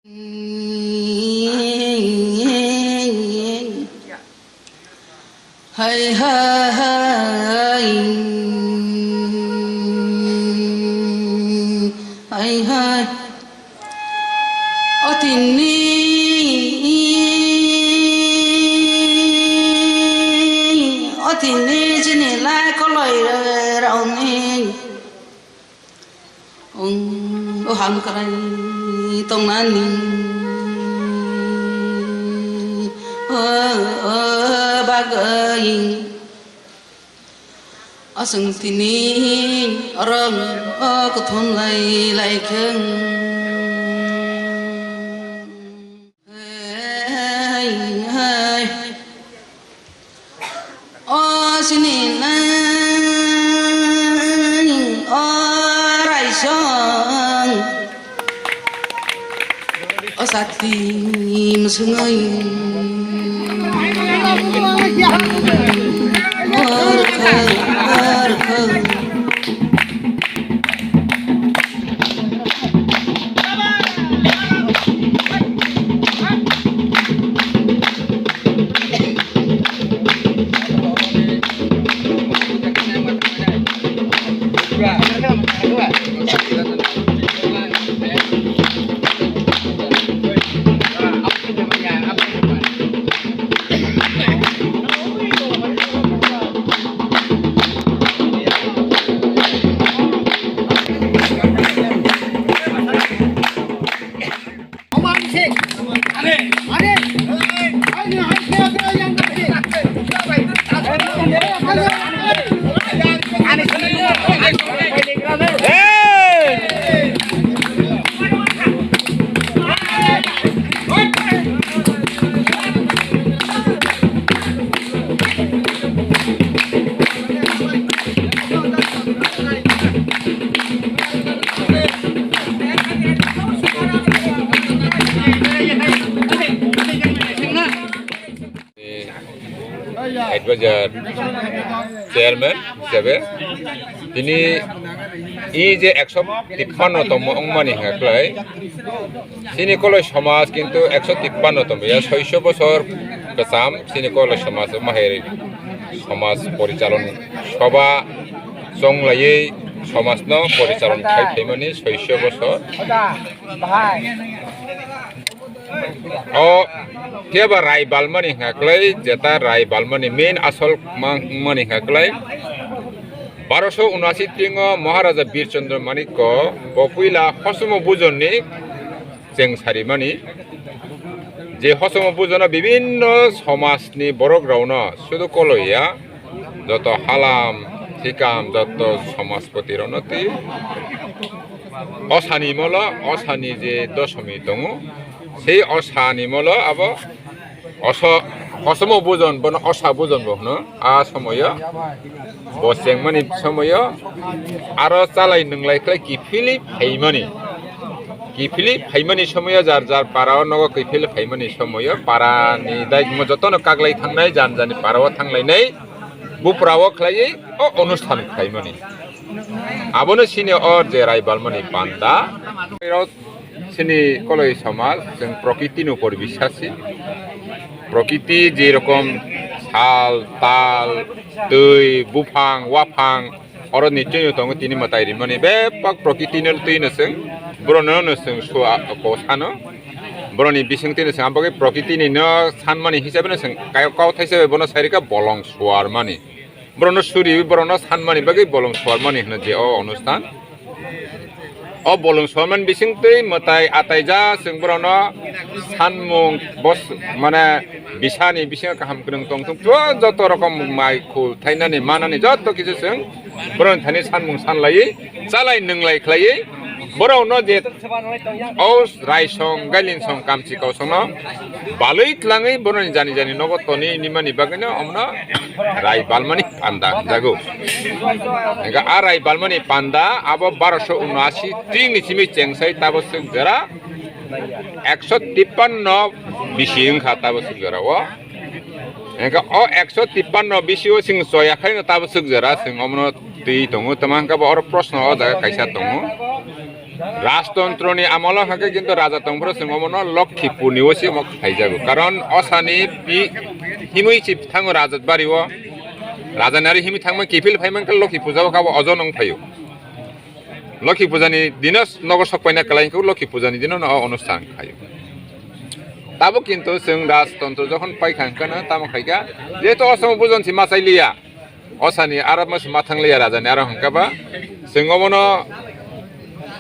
Hay hay hay hay ở tình trên này lại có lời đâu nè ông hàng cái tông nan bagay asung tini orang aku thon lai kheng hey hey o sini na o rai song o sakti musungai Advisor Chairman হিসাবে তিনি এই যে 153তম অংমানি হাকলাই সিনিকলয় সমাজ কিন্তু 153তম ইয়া 600 বছর কাসাম সিনিকলয় সমাজ মাহের সমাজ পরিচালন সভা সংলাयै সমাজন পরিচালন খাইমানি 600 বছর o tiaba rai balmani haklai jeta rai balmani main asol mani haklai 1279 tingo Maharaja Birchandra Manikko popuila hosomo bujonni jeng sarimani je hosomo bujona bibinno somasni borograuna sudu koloya joto halam thikam joto somaspotir onoti osani molo osani je doshmi tongo সেই অসানি মল আব অসম বুজন বন অসা বুজন বহন আ সময় বসেং মানি সময় আর চালাই নংলাইখ্লাই কিফিলি ফাইমানি সময় যার যার পারাও নগ কিফিলি ফাইমানি সময় পারানি দাই যতন কাগলাই থাংনাই জান জানি পারাও থাংলাইনাই বুপরাও খ্লাই ও অনুষ্ঠান ফাইমানি আবনো সিনে অর যে রাই বালমানি পান্ডা sini koloi samaj जों प्रकृतिनि উপর বিশ্বাসী প্রকৃতি যে রকম ছাল তাল दै बुफां वाफां অরনি চৈন দङ তিনি মাতাইরি মানে বেপাক প্রকৃতিनि তৈনো जों ব্রননো जों সুয়া কোসানো ব্রনি বিসংতিनो जों আমবাগে প্রকৃতিनि ন সানমানি হিসাবে जों কাও থাইছে বনো সাইরিকা বলং সুয়ার মানি ব্রন সুরি ব্রন সানমানি বাগে বলং সুয়ার মানি হনো যে ও অনুষ্ঠান o bolong soman bising tei matai atai ja sengbrano sanmung bos mana bisani bising kaham kunung tong tung joto rokom mai khul thainani manani joto kisu seng bron thani sanmung sanlai chalai nunglai khlai borau no je os rai song galin song kamchi kau songno baloi tlangai boroni jani jani nogo toni nimani bagena omna rai balmani panda jago enga a rai balmani panda abo 1279 tingni simi chengsai tabo sengera 153 bising kha tabo sengera wa enga o 153 bisio sing soya khaina tabo sengera sing omno tei tongo tamangka bo or proshno o jaga kaisa tongo রাজতন্ত্রনি আমল হাকে কিন্তু রাজাতন্ত্র সিংহমন লক্ষ্মীপুরনিও সিমক খাইজাগো কারণ অসানি হিমুই chip থাঙ্গো Rajat বাড়িও রাজানারি হিমি থাঙ্গো কিফিল ফাইমানকে লক্ষ্মী পূজাও খাবো অজনং ফাইও লক্ষ্মী পূজানি দিন নগর সকপাইনা কালাইনকে লক্ষ্মী পূজানি দিন অনুষ্ঠান খাইও তাবো কিন্তু जों রাজতন্ত্র যখন পাইখানকানো তামো খাইগা যেহেতু অসম বুঝনছি মাসাইলিয়া অসানি আর মাথাংলিয়া রাজানি আর হাঙ্কাবা जोंमनो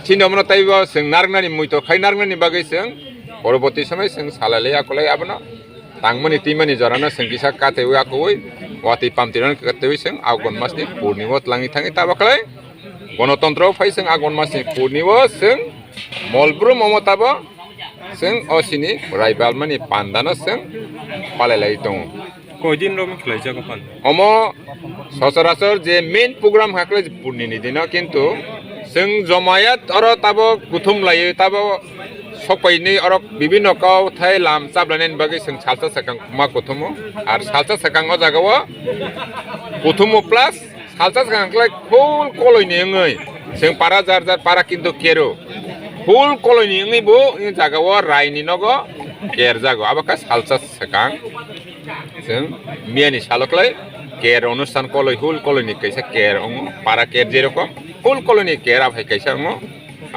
চিনমনো তাইবা जों नारनानि मुइतो खाइ नारनानि बागै जों পরবর্তী সময় जों सालाले आकलाय आबनो तांमनि तिमनि जराना जों किसा कातेउ आकoi वाति पामतिरन कातेउ जों आगन मासनि पूर्णिमा लाङि थाङि ताबाखलाय गणतन्त्र फाइ जों आगन मासनि पूर्णिमा जों मलब्रु ममताबो जों असिनि रायबालमानि पान्दानो जों पालायलाय दङ কয়দিন রকম খেলাইছে পান অম সচরাচর যে মেইন প্রোগ্রাম হাকলে পূর্ণিনি দিন কিন্তু जों जमायात अर ताब कुथुम लायो ताब सपाइनि अर विभिन्न काव थाय लाम चाबलानायनि बागै जों सालसा साकां मा कुथुमो आर सालसा साकां अ जागाव कुथुमो प्लास सालसा साकांखलाय फुल कलयनि ngै जों पारा जार जार पारा किन्तु केरो फुल कलयनि ngैबो इ जागाव रायनि नग केर जागो आबाका सालसा साकां जों मियानि सालकलाय केर अनुष्ठान कलय हुल कलयनि कैसा केर अंग पारा केर जेरकम फुल कलनि केर आफाय कैसा अंग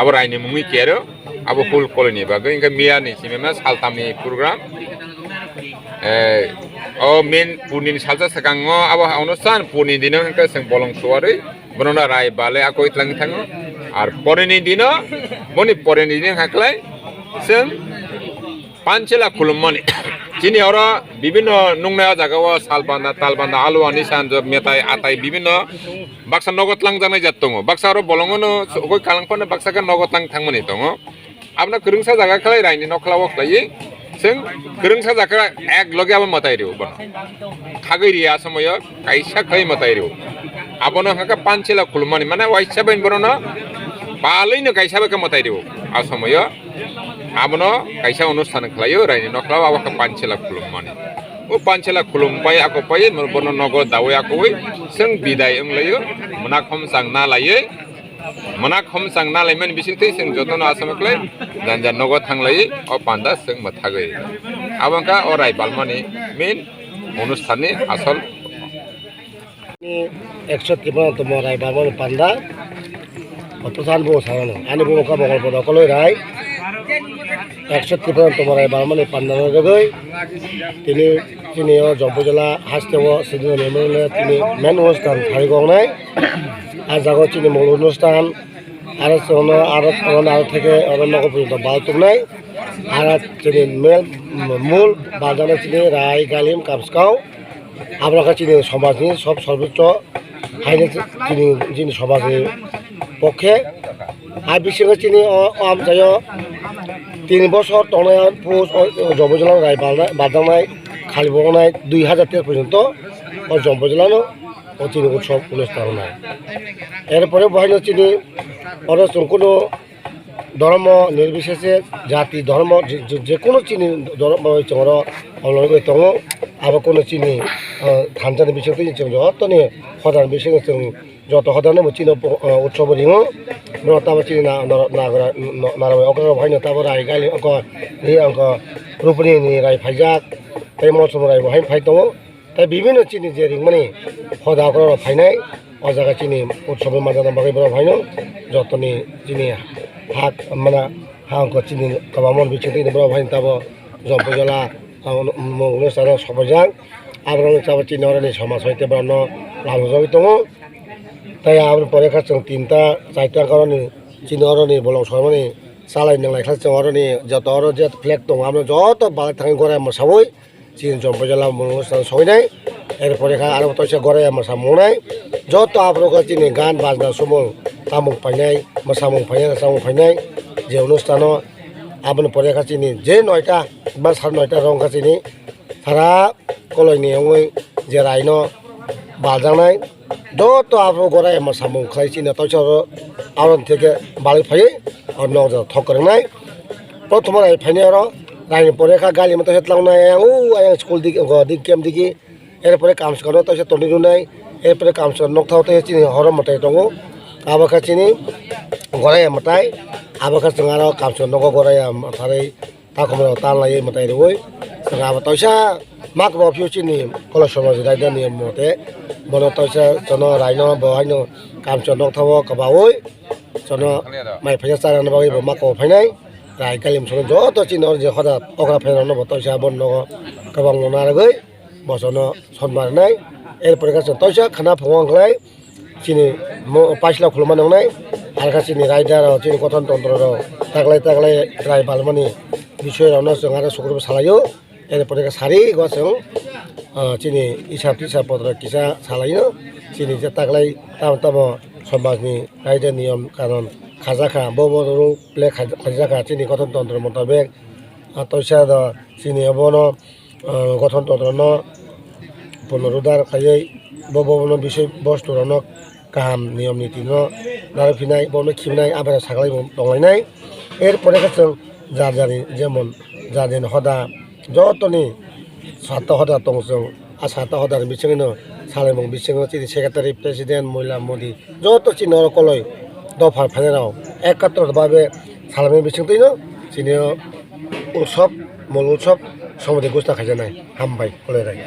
अब रायनि मुङै केर अब फुल कलनि बागै इनका मियानि सिमेमा सालतामनि प्रग्राम ओ मेन पुनिनि सालसा साकांग अब अनुष्ठान पुनि दिन इनका जों बलं सुवारै बनना राय बाले आको इतलाङि थाङो आर परेनि दिन मनि परेनि दिन हाकलाय जों पानचेला खुलुममानि जिनि अर विभिन्न नुंनाय जागाव सालबान्दा तालबान्दा आलुवा निसान जब मेथाय आताय विभिन्न बाक्सा नगद लां जानाय जात दङ बाक्सा आरो बलङनो गय कालांफोरनो बाक्साखौ नगद लां थांमोनि दङ आपना गोरोंसा जागा खालाय रायनि नखलाव खालाय जों गोरोंसा जागा एक लगे आबो मतायरिउ बन खागैरिया समय काइसा खाय मतायरिउ आबनो हाका पानचेला खुलुममानि माने वाइसा बैन बरनो बालैनो काइसाबो मतायरिउ आ समय आबनो काइसा अनुष्ठान खालायो रायनि नखलाव आबो पानचेला खुलुममानि ओ पानचेला खुलुमबाय आको पाय बनो नगद दावै आकोय जों बिदाय ओंलायो मना खमसां ना लायो मना खमसां ना लायमोन बिसिंथै जों जतन आसामखलै जानजा नगद थांलायो अ पान्दा जों मथागै आबंका अ रायबालमानि मेन अनुष्ठाननि आसल 153 तम रायबालमानि पान्दा प्रधान बो सानो आनि बो का बगल पद कलै राय 153 तम रायबालमानि पान्दा जगै তিনি জম্পজলা হাসতেও সেদিন মেমোরিয়ালে তিনি মেন অনুষ্ঠান ফাইগংনাই আর জাগো চিনি মূল অনুষ্ঠান আর আর থেকে অরণ্যক পর্যন্ত বালতুমনাই আর চিনি মেল মূল বাজানো চিনি রায় গালিম কাপসকাও আপনার চিনি সমাজনি সব সর্বোচ্চ হাইনে চিনি যিনি সমাজের পক্ষে আর বিশেষ চিনি আমজায় 3 বছর টনায় জম্পজলা রায় বাজানায় খালি বগনায় 2000 পর্যন্ত ও জম্পজলানো ও চিনি উৎসব অনুষ্ঠান হয় এরপরে বহাইন চিনি অর কোনো ধর্ম নির্বিশেষে জাতি ধর্ম যে কোনো চিনি ধর্ম চর অবলম্বন দङ আবার কোনো চিনি ধানজানি বিষয় जों যতনি হদান বিষয় जों যত হদানে চিনি উৎসব রিং তারপর চিনি নারাবাই অগ্র বহাইন তারপর রায় গালি অঙ্ক এই অঙ্ক রূপনি রায় ফাইজাক তাই মৌসুম রায় বহাইন ফাই दङ তাই বিভিন্ন চিনি যে রিং মানে হদা করে ফাইনাই অ জায়গা চিনি উৎসবের মাঝে বাকি বড় ফাইন যতনি চিনি হাত মানে হাঁক চিনি কাবামন বিচ্ছিন্ন বড় ফাইন তাব জম্পজলা অনুষ্ঠান সবাইজাং আবার চাব চিনি অরণি সমাজ হইতে বড় লাভজগি दङ তাই আবার পরীক্ষা जों 3টা 4টা কারণে চিনি অরণি বলং সরমানি চালাই নাंलाय ক্লাস जों অরণি যত অর যে ফ্ল্যাগ दङ আমরা যত বালে থাকি করে আমরা সবাই চিনি জম্পজলা অনুষ্ঠান সবাই এরপরে আরো তৈছে গড়াই মশা মৌনাই যত আপনার চিনি গান বাজনা সময় তামুক ফাইনাই মশামুক ফাইনাই যে অনুষ্ঠান আপনার পরে চিনি যে 9টা বা 9:30 রং চিনি সারা কলয়নি যে রাইন বাজানাই যত আপনার গড়াই মশামুক খাই চিনি তৈছে আরন থেকে বাড়ি ফাই অন্য ঠকরাই প্রথম রাই ফাইনাই আর রাইনি পরীক্ষা গালি মতো হেতলাংনাই ও স্কুল দিকে দিক কেম দিকে এরপরে কামসকানো তো তনি রুনাই এরপরে কামসকান নকথাওতে চিনি হরম মতাই दङ abaka chini goraya matai abaka chungaro kamso nogo goraya matai takomro tanlai matai roi sanga toisa makro pyu chini kolo somaj raida ni mote bono toisa jono raino bohaino kamso nok thawo kabawoi jono mai phaya sarang na bagi bo mako phainai rai kalim sono joto chini je khoda okra phaina no toisa bon nogo kabang no naragoi bosono sonmar nai এরপরে কাছে তৈসা খানা ফোয়াং খাই চিনি পাইসলা খুলমা নংনাই আর কাছে চিনি rider চিনি কথন তন্ত্র তাগলাই তাগলাই রাই বালমানি বিষয় রাউনা जों आरो सुग्रुब सालायो এরপরে সারি গছং চিনি ইসাব টিসাব পত্র কিসা सालायो চিনি যে তাগলাই তাম তাম সমাজনি রাইডার নিয়ম কারণ খাজাখা ববরু প্লে খাজাখা চিনি কথন তন্ত্র মোতাবেক তৈসা চিনি অবনো গঠন তন্ত্র ন পুনরুদ্ধার খাইয়ে ববন বিষয় বস্তু রনক কাহাম নিয়ম নীতি ন নারফিনাই বন খিমনাই আবার সাগলাই দংলাইনাই এরপরে কাছে যার জানি যেমন যাদের হদা যতনি সাত হদা দংসং আর সাত হদার বিছিন্ন সালাইমং বিছিন্ন চিনি সেক্রেটারি প্রেসিডেন্ট মহিলা মোদি যত চিহ্ন কলই দফা ফাইনাল একাত্তরভাবে সালামে বিছিংতই ন চিনি উৎসব মূল উৎসব সমুদ্রে গোস্তা খাইজানাই হামবাই কলে রায়